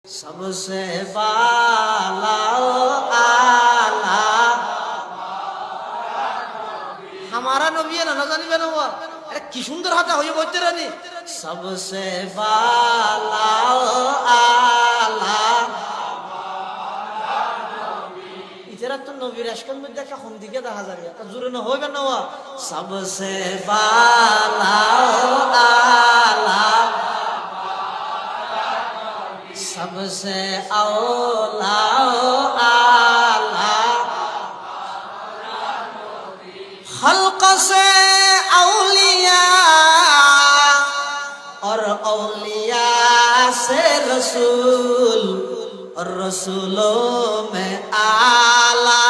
सबसे बाला आला हमारा नबी है ना जानी बेनो अरे कि सुंदर हाता होइए बोलते रहनी सबसे बाला आला इधर तो नबी रश्कन में देखा हम दिखे दा हज़ारिया तो जुरे न होगा ना वो सबसे बाला आला सबसे औला आला खल्क से औलिया और औलिया से रसूल और रसूलों में आला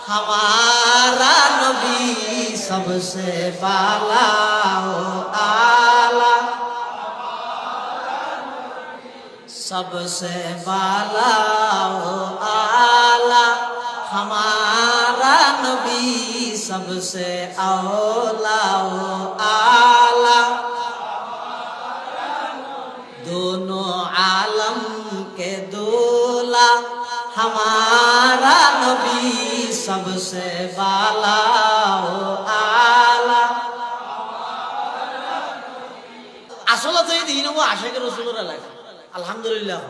हमारा नबी सबसे बाला आला सबसे बाला आला हमारा नबी सबसे औला आला दोनों आलम के दूल्हा हमारा नबी सबसे बाला आला আসলে তো এই দিন ও আশিকের রাসূলের লাগে আলহামদুলিল্লাহ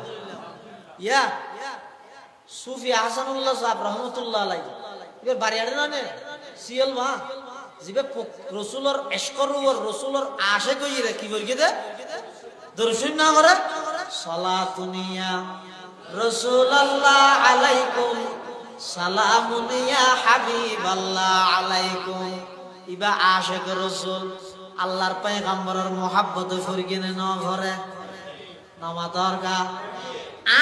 ইয়া সুফি হাসানুল্লাহ সাহেব রহমাতুল্লাহ আলাইহি এর বাড়িয়াড়ে না নে সিএল মা জিবে রাসূলের ইশকর ও রাসূলের আশিক হইরে কি বলকে দে দরুদ না করে সালাতুনিয়া রাসূলুল্লাহ আলাইকুম সালামুনিয়া হাবিবাল্লাহ আলাইকুম ইবা আশিক রাসূল আল্লাহর পয়গম্বরের মোহাব্বতে ফরগিনে ন ঘরে নামা দরকার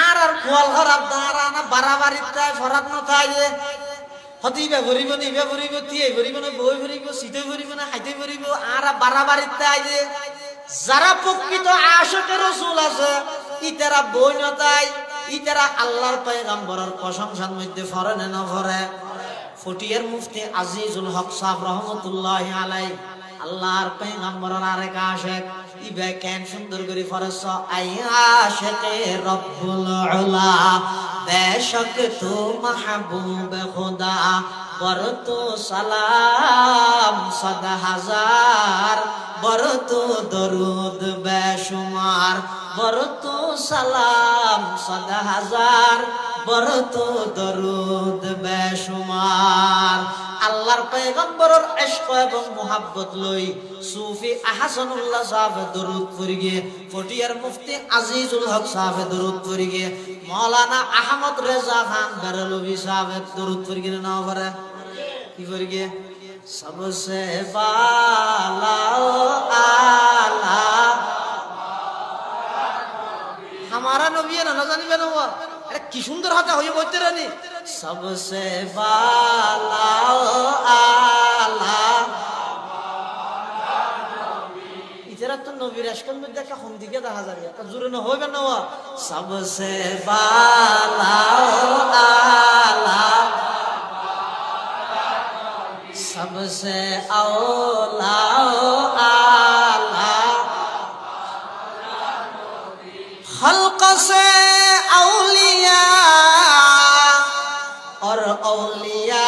আর খোয়াল খারাপ দাঁড়া না বাড়াবাড়িতে ফরাত না থাকে হতিবে ভরিব নিবে ভরিব তিয়ে ভরিব না বই ভরিব শীতে ভরিব না খাইতে ভরিব আর বাড়াবাড়িতে আইলে যারা প্রকৃত আশিকে রাসূল আছে ইতারা বই না তাই ইতারা আল্লাহর পয়গম্বরের প্রশংসার মধ্যে ফরেন না ভরে ফটিয়ার মুফতি আজিজুল হক সাহেব রহমাতুল্লাহি আলাইহি আল্লাহর পয়গম্বরের আরেক আশিক ইবে কেন সুন্দর করে ফরস আই আশিকে রব্বুল উলা বেশক তু মাহবুব খুদা বরতু সালাম সদা হাজার বরতু দরুদ বেশুমার বরতু সালাম সদা হাজার বরতু দরুদ বেশুমার আল্লাহর পয়গম্বরের ইশক এবং মুহাব্বত লই সুফি আহসানুল্লাহ সাহেব দরুদ পড়িগে ফটিয়ার মুফতি আজিজুল হক সাহেব দরুদ পড়িগে মাওলানা আহমদ রেজা খান বেরলভি সাহেব দরুদ পড়িগে না করে কি পড়িগে सबसे बाला आला हमारा नबी है ना जानी बेनो अरे कि सुंदर हाता होइए बोलते रहनी सबसे बाला आला इधर तो नबी रश्कन में देखा हम दिखे दा हज़ारिया तो जुरे न होगा ना वो सबसे बाला आला सबसे औला आला खल्क से औलिया और औलिया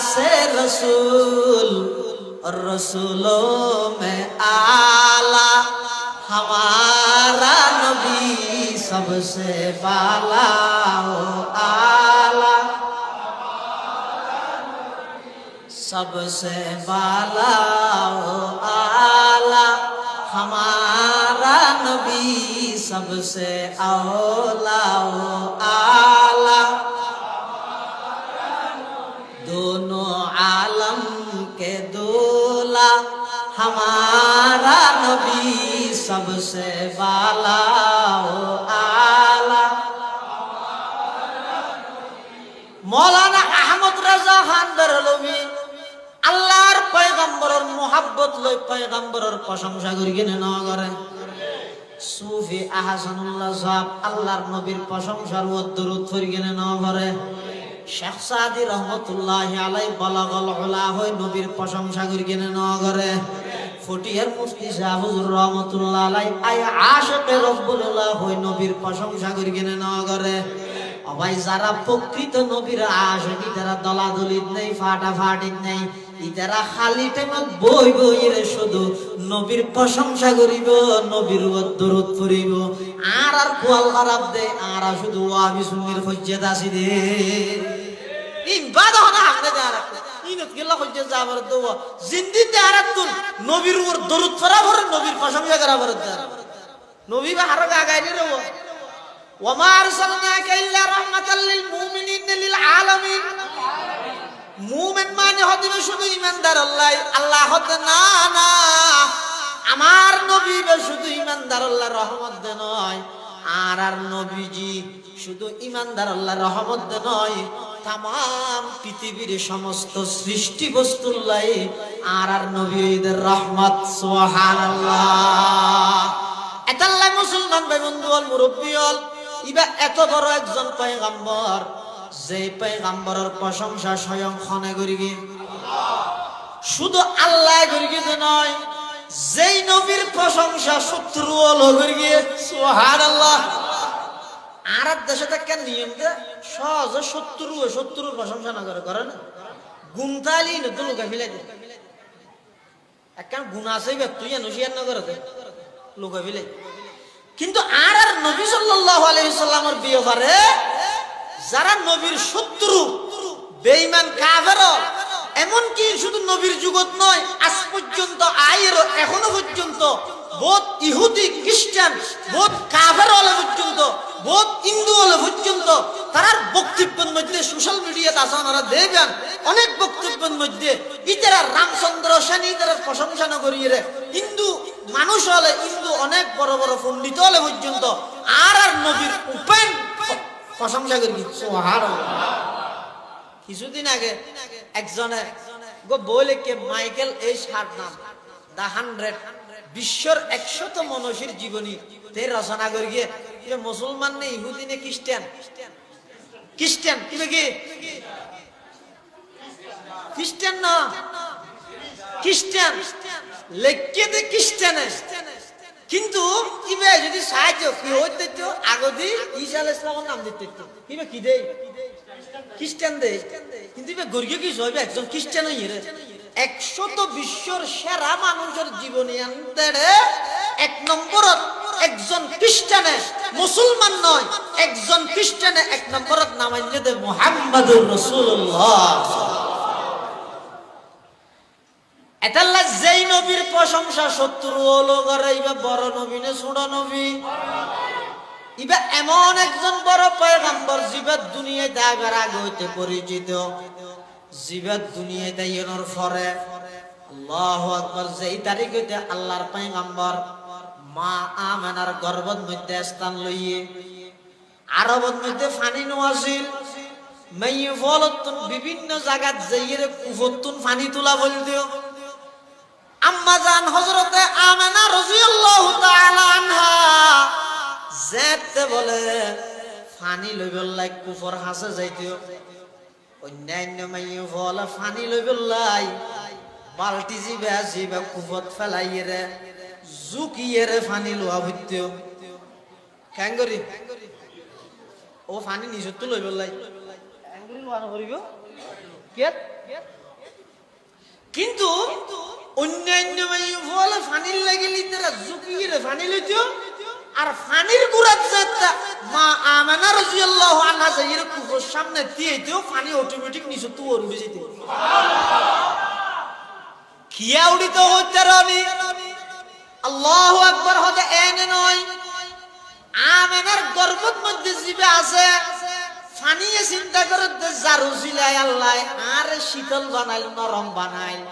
से रसूल और रसूलों में आला हमारा नबी सबसे बाला आला सबसे बाला आला हमारा नबी सबसे औला आला दोनों आलम के दूल्हा हमारा नबी सबसे बाला आला मौलाना अहमद रजा खान बेरलভি আল্লাহর পয়গম্বরের মোহাব্বত লই পয়গম্বরের প্রশংসা করিගෙන না করে সুফি আহসানুল্লাহ সাহেব আল্লাহর নবীর প্রশংসার ও দরুদ পড়িගෙන না করে শেখ সাদি রহমাতুল্লাহি আলাইহি বালাগাল উলা হয় নবীর প্রশংসা করিගෙන না করে ফটিয়ার মুফতি সাহেব হুজুর রহমাতুল্লাহ আলাইহি আই আশিকে রব্বুল আলাহ হই নবীর প্রশংসা করি কেন না করে। ও ভাই যারা প্রকৃত নবীর আশিক তারা দলাদলিত নেই, ফাটাফাটিত নেই, ইতারা খালি টাইমত বই বইরে শুধু নবীর প্রশংসা করিব, নবীর দরুদ পড়িব, আর কোয়াল খারাপ দে, আর শুধু ওয়াহাবি সুন্নির হজ্জাত আসি দে। ইন বাদা না আপনি যারা ইনত গেলা হজ্জাত যাবার দো জিন্দিন দেহারাতুন নবীর ওর দরুদ পড়া ভরে, নবীর প্রশংসা করা ভরে। নবী বা হারগ আগাইনি রে ওয়া মা আরসালনাকা ইল্লা রাহমাতাল লিল মুমিনিন লিল আলামিন। মুমিন মানে হতে শুধু ইমানদার আল্লাহ, আল্লাহ হতে না না, আমার নবী শুধু ইমানদার আল্লাহ রহমত দে নয়, আর নবীজি শুধু ইমানদার আল্লাহ রহমত দে নয়, তামাম পৃথিবীর সমস্ত সৃষ্টি বস্তুল্লাহ আর নবীদের রহমত। সুবহানাল্লাহ। এতাল্লাহ মুসলমান ভাই বন্ধু হল, মুরব্বী হল, ইবা এত বড় একজন পয়গম্বর, যে পয়গম্বরের প্রশংসা স্বয়ং খনে করিবি শুধু আল্লাহ করিবি নয়, যেই নবীর প্রশংসা শত্রু হলো করিবি। সুবহানাল্লাহ। আর দেশে থাকে নিয়ম দে সহজে শত্রুর প্রশংসা না করে না, গুমতালি তো লোকা ফেলে দে, একখান গুণ আছে তুই নসিয়ার না করে লোকা ফেলে। কিন্তু আর নবী সাল্লাল্লাহু আলাইহি সাল্লামের ব্যাপারে যারা নবীর শত্রু, বেঈমান, কাফের, এমনকি শুধু নবীর যুগত নয়, আজ পর্যন্ত আয়ের এখনো পর্যন্ত বহুত ইহুদি, খ্রিস্টান, বহুত কাফের হলে পর্যন্ত, বহুত হিন্দু হলে পর্যন্ত তার বক্তব্যের মধ্যে সোশ্যাল মিডিয়াতে আছে, ওনারা দেখবেন অনেক বক্তব্যের মধ্যে ইতারা রামচন্দ্র সেন ইতারা প্রশংসা না করিয়ে হিন্দু মানুষ হলে, হিন্দু অনেক বড় বড় পণ্ডিত হলে পর্যন্ত আর নবীর উপেন প্রশংসা করি। কিছুদিন আগে একজনে বলে কে মাইকেল এই সার নাম দা 100 বিশ্বের 100 মনীষীর জীবনী তে রচনা করি গিয়ে মুসলমান নে ইহুদি নে খ্রিস্টান, খ্রিস্টান কি খ্রিস্টান না খ্রিস্টান লেখকে দে খ্রিস্টান, কিন্তু ইবে যদি সাহায্য কি হইতে তো আগদি ঈসা আলাইহিস সালামের নাম দিতে তো ইবে কি দেই খ্রিস্টান দে, কিন্তু ইবে গর্গে কি হইবে একজন খ্রিস্টান হইরে 100 বিশ্বর সেরা মানুষের জীবনী আনতে এক নম্বরত একজন খ্রিস্টানে, মুসলমান নয়, একজন খ্রিস্টানে এক নম্বরত নাম আনলে দে মুহাম্মাদুর রাসূলুল্লাহ। এতাল্লাহ যেই নবীর প্রশংসা শত্রু হলো করে, ইবা বড় নবী নে ছোট নবী, ইবা এমন একজন বড় পয়গম্বর জিবাত দুনিয়ায় দাবার আগে হইতে পরিচিত, জিবাত দুনিয়ায় দাইয়ের পরে আল্লাহু আকবার, যেই তারিখ হইতে আল্লাহর পয়গম্বর মা আমেনার গর্ভের মধ্যে স্থান লইয়ে আরবের মধ্যে ফানি নোয়াছিল, মেয়ে ফলতুন বিভিন্ন জায়গাত যাইয়ে কুফতুন ফানি তোলা বল দিও। আম্মা জান হযরতে আমেনা রাদিয়াল্লাহু তাআলা আনহা যেতে বলে ফানি লইবল্লাই কুফর হাসে যাইতেও, অন্যান্য মেয়ে ফল ফানি লইবল্লাই বালতি জিবা কুফত ফেলাইয়ে জুকিয়ে ফানি লোয়া ভুতেও ক্যাঙ্গরি ও ফানি নিজত লইবল্লাই ক্যাঙ্গরি লোয়া নকরিব কে, কিন্তু অন্যান্য মেয়ে ফল ফানির লাগিলি তারা জুকিয়ে ফানি লইতেও, আর ফানির গুড়াত যেটা মা আমেনা রাদিয়াল্লাহু আনহা যাইয়ে কুফর সামনে দিয়েতেও ফানি অটোমেটিক নিচে তো উড়ে যেত। কিয়া উড়িত হতে রানি আল্লাহু আকবার হতে এনে নয়, আমেনার গর্ভের মধ্যে জিবে আছে ফানিয়ে চিন্তা করে জারু জিলাই আল্লাহ আর শীতল বানাইল, নরম বানাইল।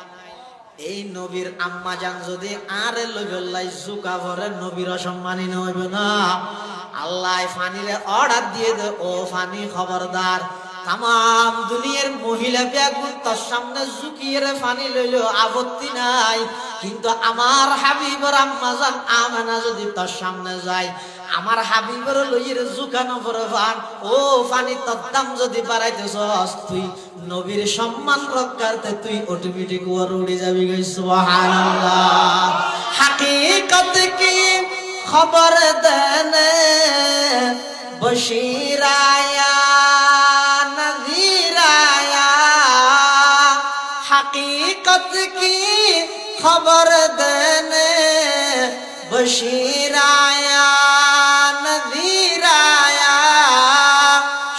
এই নবীর আম্মা জান যদি আরে লইবল্লাই জুকা ভরে নবীর অসম্মানী হইব না, আল্লাহ ফানিরে অর্ডার দিয়ে দে, ও ফানি খবরদার, তাম দুনিয়ার মহিলা ব্যাগুন তোর সামনে ঝুঁকিয়ে ফানি লইল আপত্তি নাই, কিন্তু আমার হাবিবর আম্মা জান আমেনা যদি তোর সামনে যায়, আমার হাবিবের লইয়ের জুকানো পরে ফান ও পানি তদ্দাম যদি বাড়াইতেছস তুই নবীর সম্মান রক্ষার্থে তুই অটোমেটিক ওর উড়ে যাবি সুবহানাল্লাহ। হাকিকত কি খবর দেনে বশিরায়া নযীরায়া, হাকিকত কি খবর দেনে বশিরাया नज़ीराया,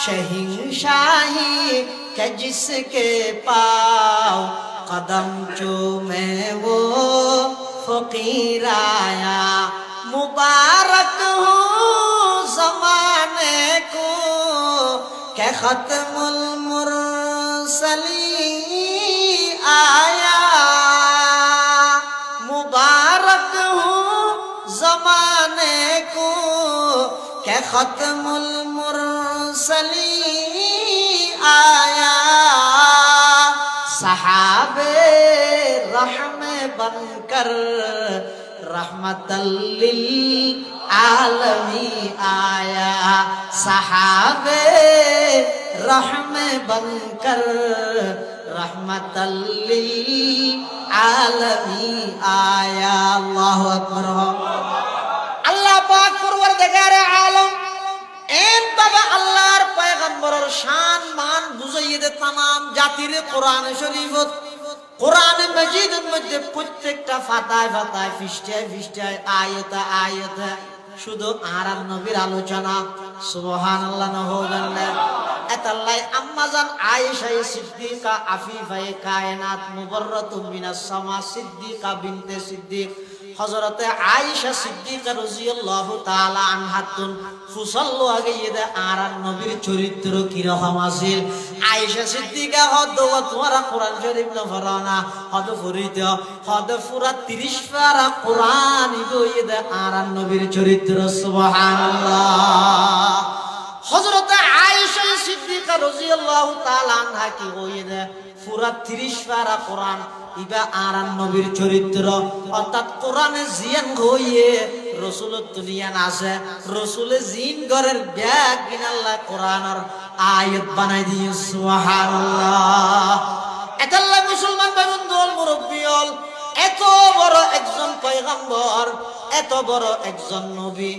शहंशाही के जिसके पाँव कदम चूमे वो फकीर आया। मुबारक हो ज़माने को के ख़त्मुल मुरसलीन आया। मुबारक हो ज़माने को के ख़त्मुल मुरसलीन आया। सहाबे रहमे बनकर रहमतल लिल आलमीन आया। सहाबे रहमे बनकर रहमतल लिल आलमीन आया। अल्लाहु अकबर। আল্লাহ পাক পরওয়ারদিগার আলম এন বাবা আল্লাহর পয়গম্বরের শান মান বুঝাইয়ে দে তাম জাতির কোরআন শরীফত কোরআন মাজিদের মধ্যে প্রত্যেকটা ফাতায় ফাতায় পৃষ্ঠায় পৃষ্ঠায় আয়াতে আয়াতে শুধু আর নবীর আলোচনা। সুবহানাল্লাহ নহবেন এতাল্লাই আম্মাজান আয়েশা সিদ্দিকা আফিফায়ে কায়নাত মুবাররাতুম মিনাস সামা সিদ্দিকা বিনতে সিদ্দিক হযরতে আয়েশা সিদ্দিকা রাদিয়াল্লাহু তাআলা আনহাতুন ফুসাল্লু আগে ইদা আর নবীর চরিত্র কি রকম আছিল। আয়েশা সিদ্দিকা হদ তোরা কোরআন শরীফ না পড়ানা হদ ফরিদ হদ পুরা 30 পারা কোরআন ইদা আর নবীর চরিত্র। সুবহানাল্লাহ। হযরতে আয়েশা সিদ্দিকা রাদিয়াল্লাহু তাআলা আনহা কি হইদা পুরা 30 পারা কোরআন ইবা আর নবীর চরিত্র অর্থাৎ কোরআনে জিয়ান হইয়ে রাসূলের দুনিয়ান আছে রাসূলে জিন ঘরের ব্যাগ কিনাল্লাহ কোরআনের আয়াত বানাই দিয়ে। সুবহানাল্লাহ। এতাল্লাহ মুসলমান ভাই বন্ধুল মুরব্বিয়ল এত বড় একজন পয়গম্বর এত বড় একজন নবী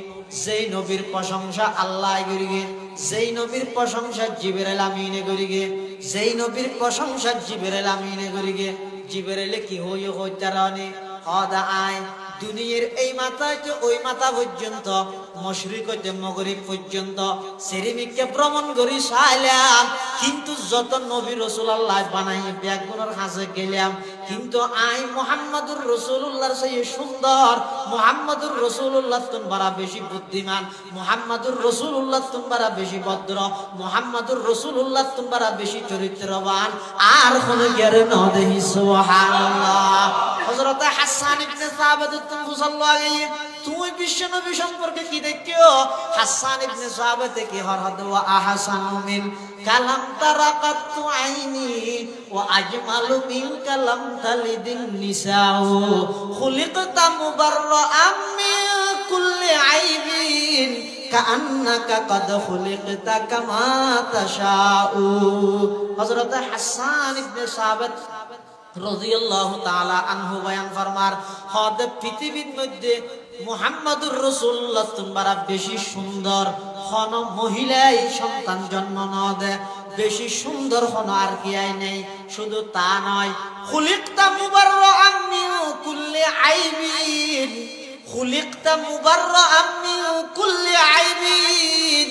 যেই নবীর প্রশংসা আল্লাহ করিগে, যেই নবীর প্রশংসা জিবরাইল আমিনে করিগে, যেই নবীর প্রশংসা জিবরাইল আমিনে করিগে। জিবরাইলে কি হইও হইতারানি হদা আয় দুনিয়ার এই মাথা হইতে ওই মাথা পর্যন্ত মশরিক হইতে মগরিব পর্যন্ত সেরিমিককে ভ্রমণ করি চাইলাম, কিন্তু যত নবী রাসূল আল্লাহ বানাই ব্যাগুনের কাছে গেলাম, কিন্তু আই মুহাম্মদুর রাসূলুল্লাহর চেয়ে সুন্দর, মুহাম্মদুর রাসূলুল্লাহ তুমরা বেশি বুদ্ধিমান, মুহাম্মদুর রাসূলুল্লাহ তুমরা বেশি ভদ্র, মুহাম্মদুর রাসূলুল্লাহ তুমরা বেশি চরিত্রবান আর কোন জ্ঞান না দেহি। সুবহানাল্লাহ। হযরত হাসান ইবনে সাবিত তুমি বিশ্ব নবী সম্পর্কে কি দেখিও? হাসান ইবনে সাবিত কি হরদ ওয়া আহসানু মিন কালাম তারাকাতু আইনি ওয়া আজমালু মিন কালাম তালিদিন নিসাউ খুলিকতা মুবাররাআম মিন কুল্লি আইবিন কাআন্নাকা কদ খুলিকতা কামা তাশাউ। হযরত হাসান ইবনে সাবিত রাদিয়াল্লাহু তাআলা আনহু বয়ান ফরমার হদ পৃথিবীর মধ্যে মুহাম্মদুর রাসূলুল্লাহ তুমরা বেশি সুন্দর কোন মহিলাই সন্তান জন্ম না দেয়, বেশি সুন্দর কোন আর কি আই নেই। শুধু তা নয়, খুলিকতা মুবাররাআম মিন কুল্লি আইবিন, খুলিকতা মুবাররাআম মিন কুল্লি আইবিন।